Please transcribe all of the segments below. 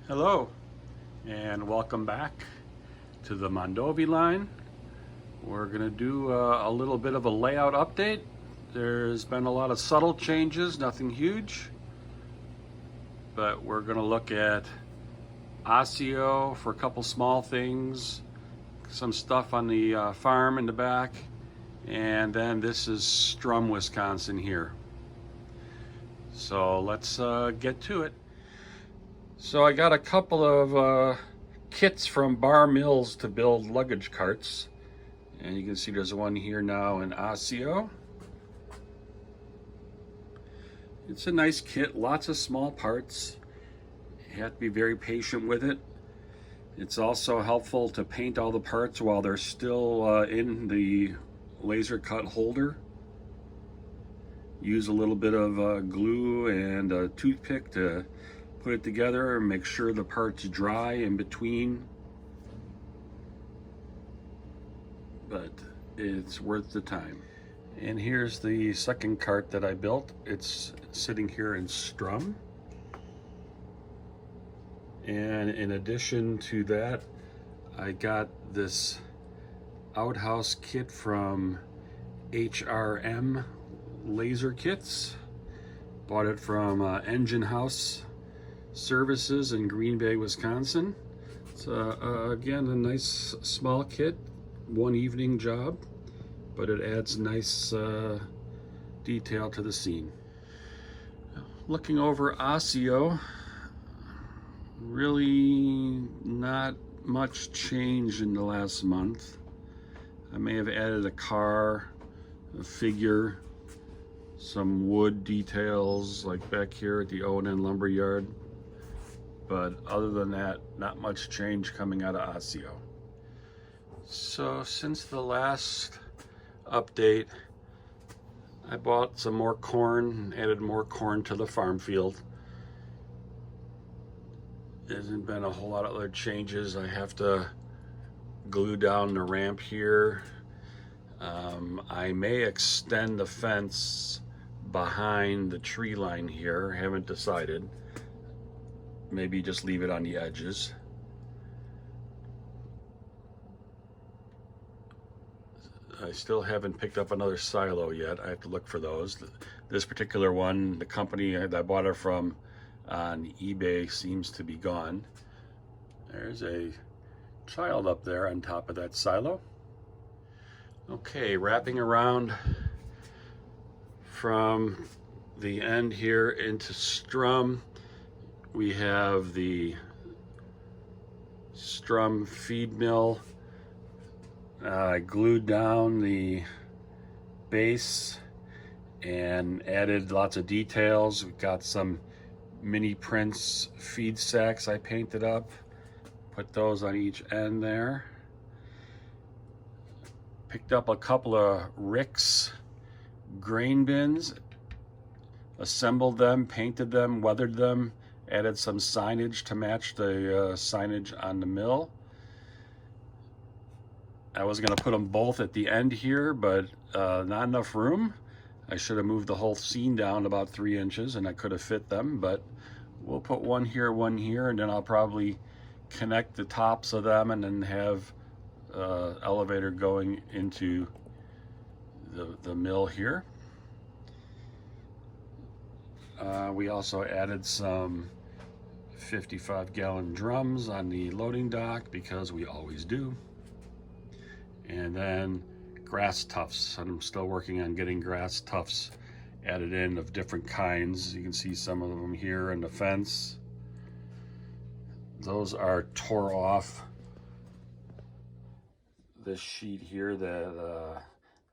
Hello and welcome back to the Mondovi line. We're going to do a little bit of a layout update. There's been a lot of subtle changes, nothing huge, but we're going to look at Osseo for a couple small things, some stuff on the farm in the back, and then this is Strum, Wisconsin here. So let's get to it. So I got a couple of kits from Bar Mills to build luggage carts. And you can see there's one here now in Osseo. It's a nice kit, lots of small parts. You have to be very patient with it. It's also helpful to paint all the parts while they're still in the laser cut holder. Use a little bit of glue and a toothpick to put it together and make sure the part's dry in between. But it's worth the time. And here's the second cart that I built. It's sitting here in Strum. And in addition to that, I got this outhouse kit from HRM Laser Kits. Bought it from Engine House Services in Green Bay, Wisconsin. It's again a nice small kit, one evening job, but it adds nice detail to the scene. Looking over Osseo, really not much change in the last month. I may have added a car, a figure, some wood details like back here at the O&N lumber yard. But other than that, not much change coming out of Osseo. So since the last update, I bought some more corn, added more corn to the farm field. There hasn't been a whole lot of other changes. I have to glue down the ramp here. I may extend the fence behind the tree line here, haven't decided. Maybe just leave it on the edges. I still haven't picked up another silo yet. I have to look for those. This particular one, the company that I bought it from on eBay seems to be gone. There's a child up there on top of that silo. Okay, wrapping around from the end here into Strum. We have the Strum feed mill. I glued down the base and added lots of details. We've got some mini Prince feed sacks I painted up. Put those on each end there. Picked up a couple of ricks grain bins, assembled them, painted them, weathered them, added some signage to match the signage on the mill. I was going to put them both at the end here, but not enough room. I should have moved the whole scene down about 3 inches and I could have fit them, but we'll put one here, and then I'll probably connect the tops of them and then have elevator going into the mill here. We also added some 55-gallon drums on the loading dock because we always do. And then grass tufts. I'm still working on getting grass tufts added in of different kinds. You can see some of them here in the fence. Those are tore off this sheet here that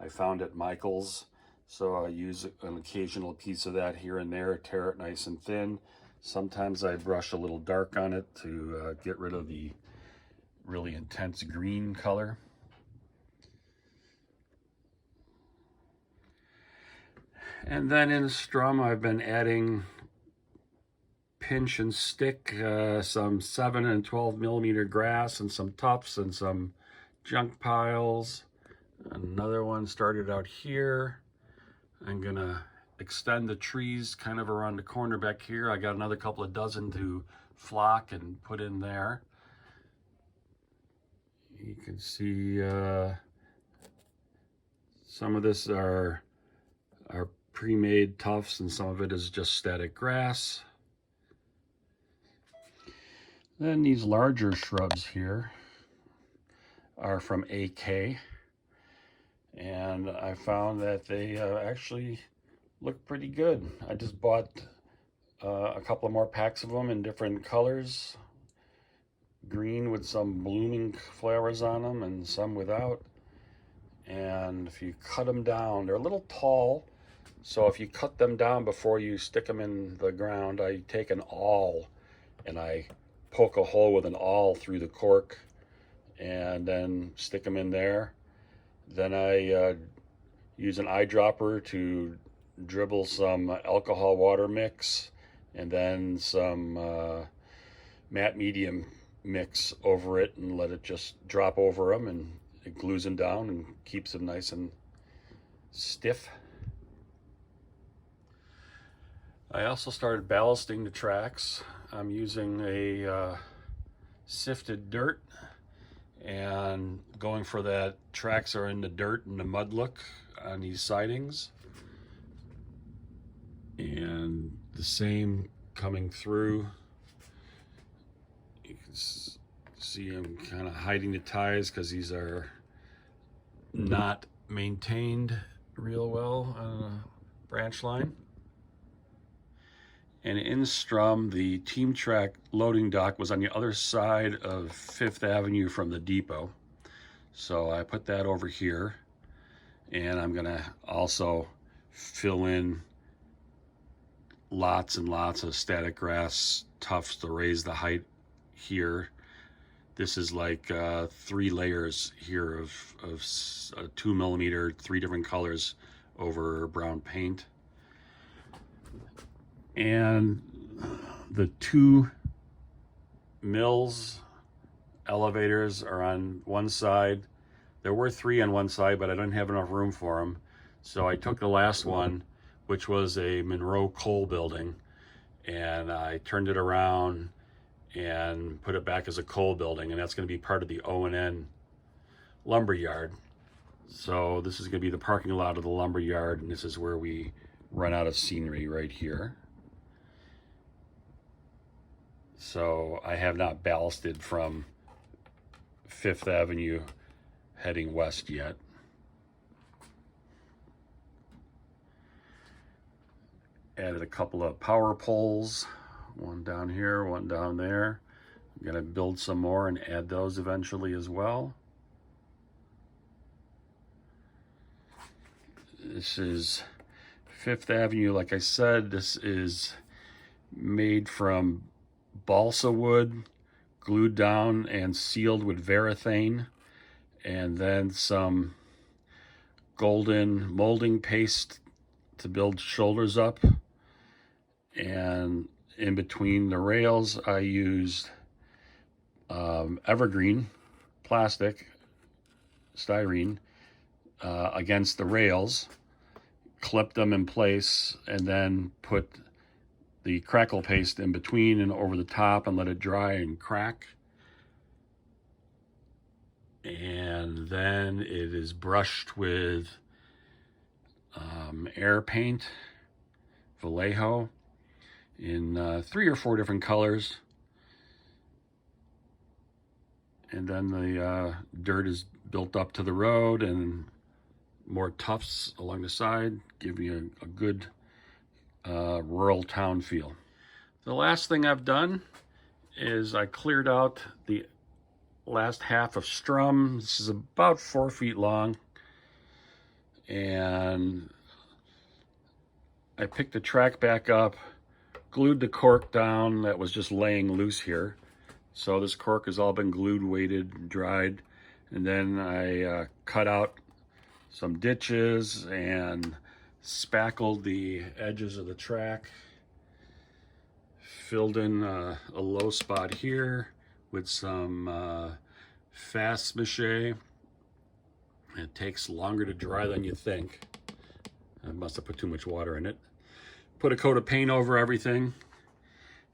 I found at Michael's. So I use an occasional piece of that here and there, tear it nice and thin. Sometimes I brush a little dark on it to get rid of the really intense green color. And then in Strum, I've been adding pinch and stick, some 7 and 12 millimeter grass and some tufts and some junk piles. Another one started out here. I'm gonna extend the trees kind of around the corner back here. I got another couple of dozen to flock and put in there. You can see some of this are pre-made tufts and some of it is just static grass. Then these larger shrubs here are from AK, and I found that they actually look pretty good. I just bought a couple of more packs of them in different colors. Green with some blooming flowers on them and some without. And if you cut them down, they're a little tall, so if you cut them down before you stick them in the ground, I take an awl and I poke a hole with an awl through the cork and then stick them in there. Then I use an eyedropper to dribble some alcohol water mix and then some matte medium mix over it and let it just drop over them, and it glues them down and keeps them nice and stiff. I also started ballasting the tracks. I'm using a sifted dirt and going for that tracks are in the dirt and the mud look on these sidings, and the same coming through. You can see I'm kind of hiding the ties because these are not maintained real well on a branch line. And in Strum, the Team Track loading dock was on the other side of 5th Avenue from the depot. So I put that over here, and I'm gonna also fill in lots and lots of static grass tufts to raise the height here. This is like 3 layers here of 2 millimeter, 3 different colors over brown paint. And the 2 mills elevators are on one side. There were 3 on one side, but I didn't have enough room for them. So I took the last one, which was a Monroe coal building, and I turned it around and put it back as a coal building, and that's going to be part of the O&N lumber yard. So this is going to be the parking lot of the lumber yard, and this is where we run out of scenery right here. So I have not ballasted from 5th Avenue heading west yet. Added a couple of power poles, one down here, one down there. I'm gonna build some more and add those eventually as well. This is 5th Avenue. Like I said, this is made from balsa wood, glued down and sealed with varathane, and then some golden molding paste to build shoulders up. And in between the rails, I used evergreen plastic, styrene, against the rails, clipped them in place, and then put the crackle paste in between and over the top and let it dry and crack. And then it is brushed with air paint, Vallejo, in 3 or 4 different colors. And then the dirt is built up to the road, and more tufts along the side, give you a good rural town feel. The last thing I've done is I cleared out the last half of Strum. This is about 4 feet long, and I picked the track back up, glued the cork down that was just laying loose here. So this cork has all been glued, weighted, dried, and then I cut out some ditches and spackled the edges of the track, filled in a low spot here with some fast mache. It takes longer to dry than you think. I must have put too much water in it. put a coat of paint over everything.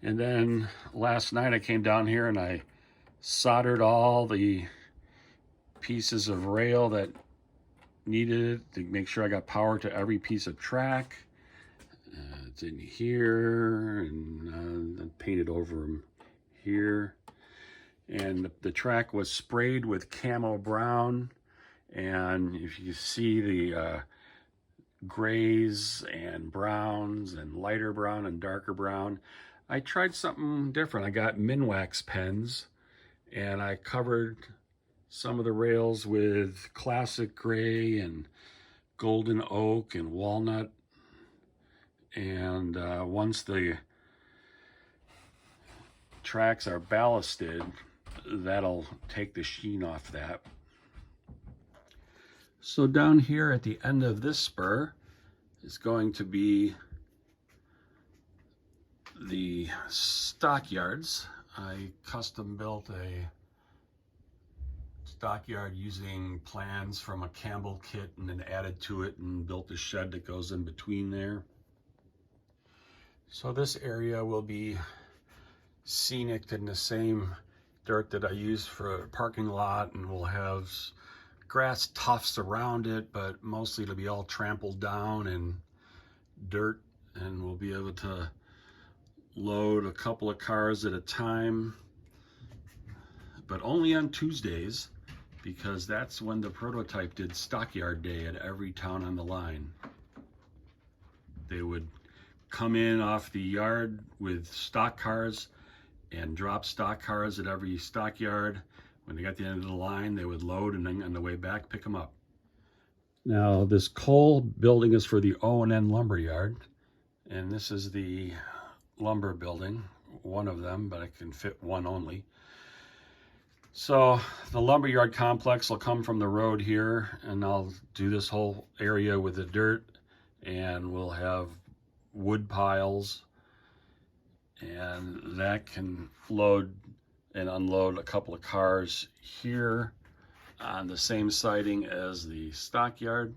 And then last night I came down here and I soldered all the pieces of rail that needed it to make sure I got power to every piece of track. It's in here, and I painted over them here. And the track was sprayed with camo brown, and if you see the grays and browns and lighter brown and darker brown, I tried something different. I got Minwax pens and I covered some of the rails with classic gray and golden oak and walnut. And once the tracks are ballasted, that'll take the sheen off that. So down here at the end of this spur is going to be the stockyards. I custom built a stockyard using plans from a Campbell kit and then added to it and built a shed that goes in between there. So this area will be scenic in the same dirt that I used for a parking lot, and we'll have grass tufts around it, but mostly it'll be all trampled down and dirt, and we'll be able to load a couple of cars at a time, but only on Tuesdays, because that's when the prototype did stockyard day at every town on the line. They would come in off the yard with stock cars and drop stock cars at every stockyard. When they got to the end of the line, they would load and then on the way back pick them up. Now this coal building is for the O&N lumber yard, and this is the lumber building, one of them, but I can fit one only. So the lumberyard complex will come from the road here, and I'll do this whole area with the dirt, and we'll have wood piles, and that can load and unload a couple of cars here on the same siding as the stockyard.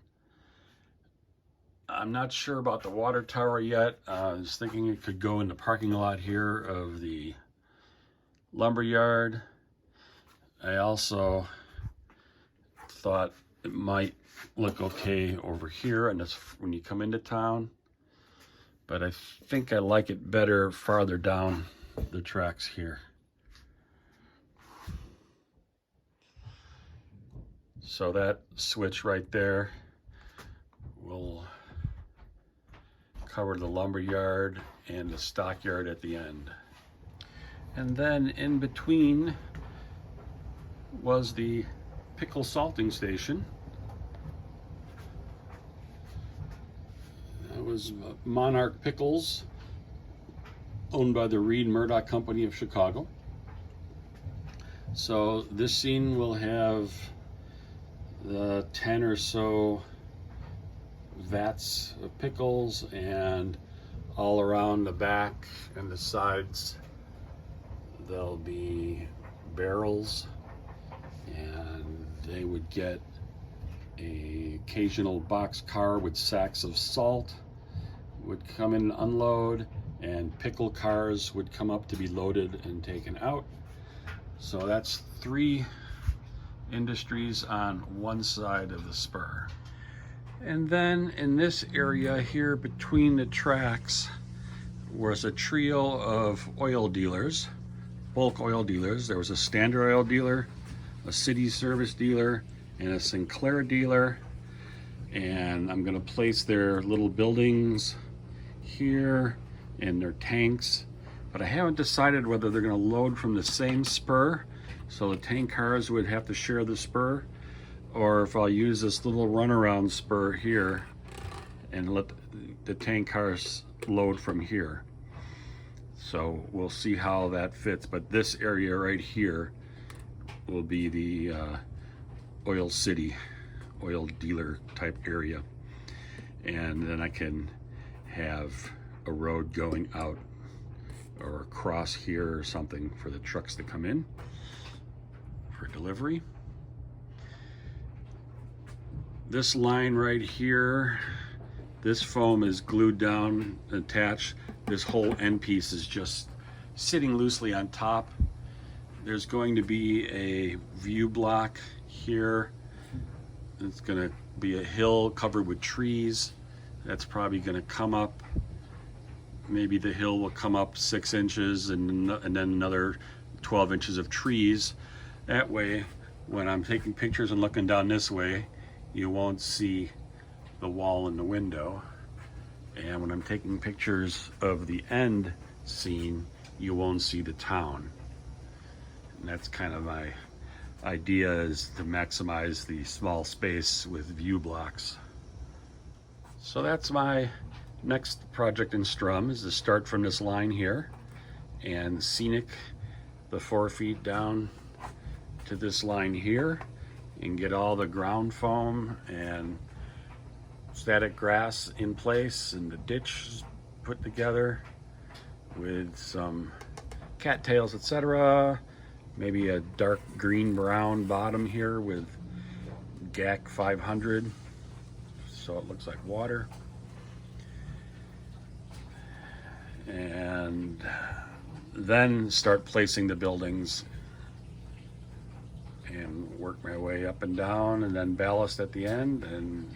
I'm not sure about the water tower yet. I was thinking it could go in the parking lot here of the lumberyard. I also thought it might look okay over here, and that's when you come into town, but I think I like it better farther down the tracks here. So that switch right there will cover the lumberyard and the stockyard at the end. And then in between was the pickle salting station. That was Monarch Pickles, owned by the Reed Murdoch Company of Chicago. So this scene will have the 10 or so vats of pickles, and all around the back and the sides there'll be barrels, and they would get an occasional box car with sacks of salt would come in and unload, and pickle cars would come up to be loaded and taken out. So that's 3 industries on one side of the spur. And then in this area here between the tracks was a trio of oil dealers, bulk oil dealers. There was a Standard Oil dealer, a City Service dealer, and a Sinclair dealer. And I'm going to place their little buildings here and their tanks, but I haven't decided whether they're going to load from the same spur, so the tank cars would have to share the spur, or if I'll use this little runaround spur here and let the tank cars load from here. So we'll see how that fits, but this area right here will be the oil city, oil dealer type area. And then I can have a road going out or across here or something for the trucks to come in for delivery. This line right here This foam is glued down, attached. This whole end piece is just sitting loosely on top. There's going to be a view block here. It's going to be a hill covered with trees. That's probably going to come up. Maybe the hill will come up 6 inches and then another 12 inches of trees. That way, when I'm taking pictures and looking down this way, you won't see the wall in the window. And when I'm taking pictures of the end scene, you won't see the town. And that's kind of my idea, is to maximize the small space with view blocks. So that's my next project in Strum, is to start from this line here and scenic the 4 feet down to this line here and get all the ground foam and static grass in place and the ditch put together with some cattails, etc. Maybe a dark green brown bottom here with GAC 500 so it looks like water. And then start placing the buildings and work my way up and down, and then ballast at the end, and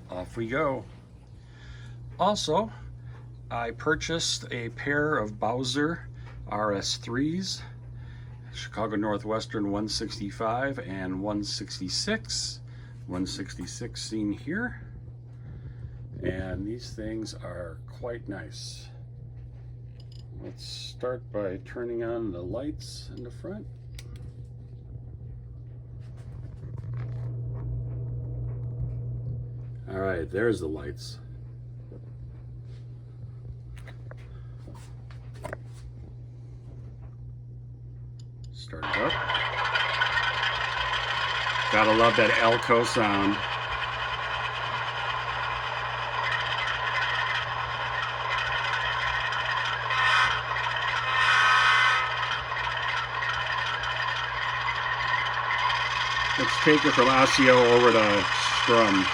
off we go. Also, I purchased a pair of Bowser RS3s, Chicago Northwestern 165 and 166. 166 seen here. And these things are quite nice. Let's start by turning on the lights in the front. All right, there's the lights. Start it up. Gotta love that Elco sound. Let's take it from Osseo over to Strum.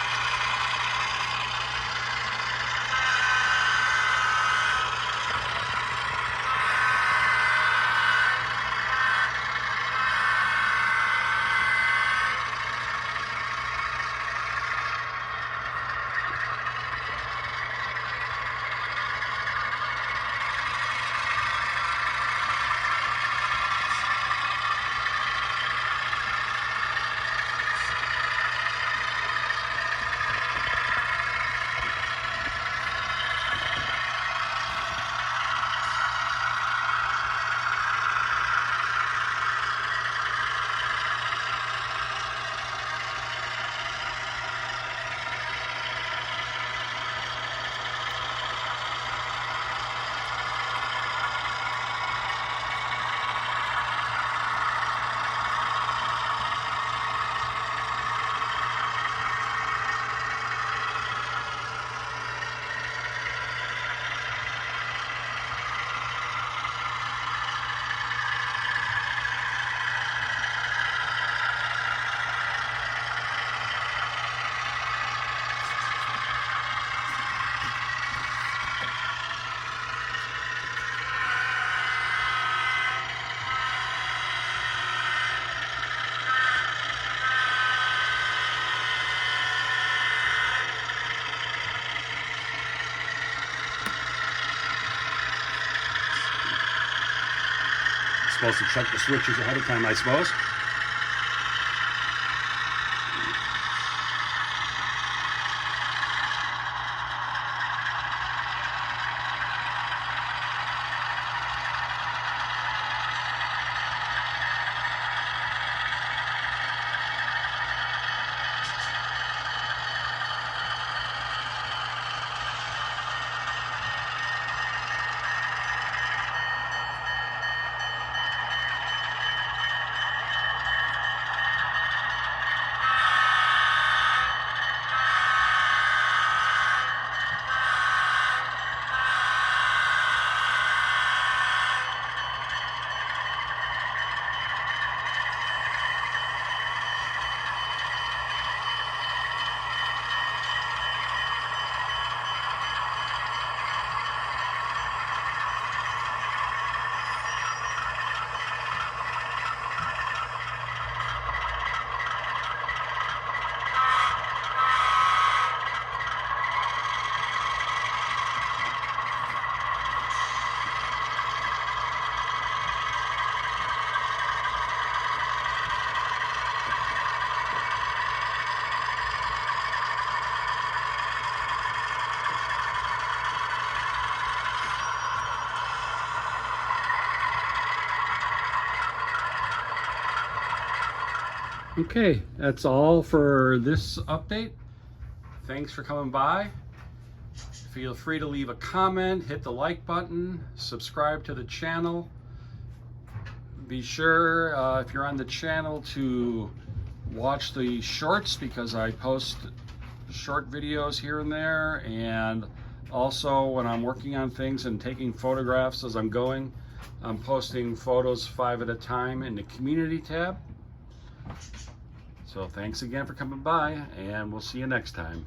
Supposed to check the switches ahead of time, I suppose. Okay, that's all for this update. Thanks for coming by. Feel free to leave a comment, hit the like button, subscribe to the channel. Be sure, if you're on the channel, to watch the shorts, because I post short videos here and there, and also when I'm working on things and taking photographs as I'm going, I'm posting photos 5 at a time in the community tab. So thanks again for coming by, and we'll see you next time.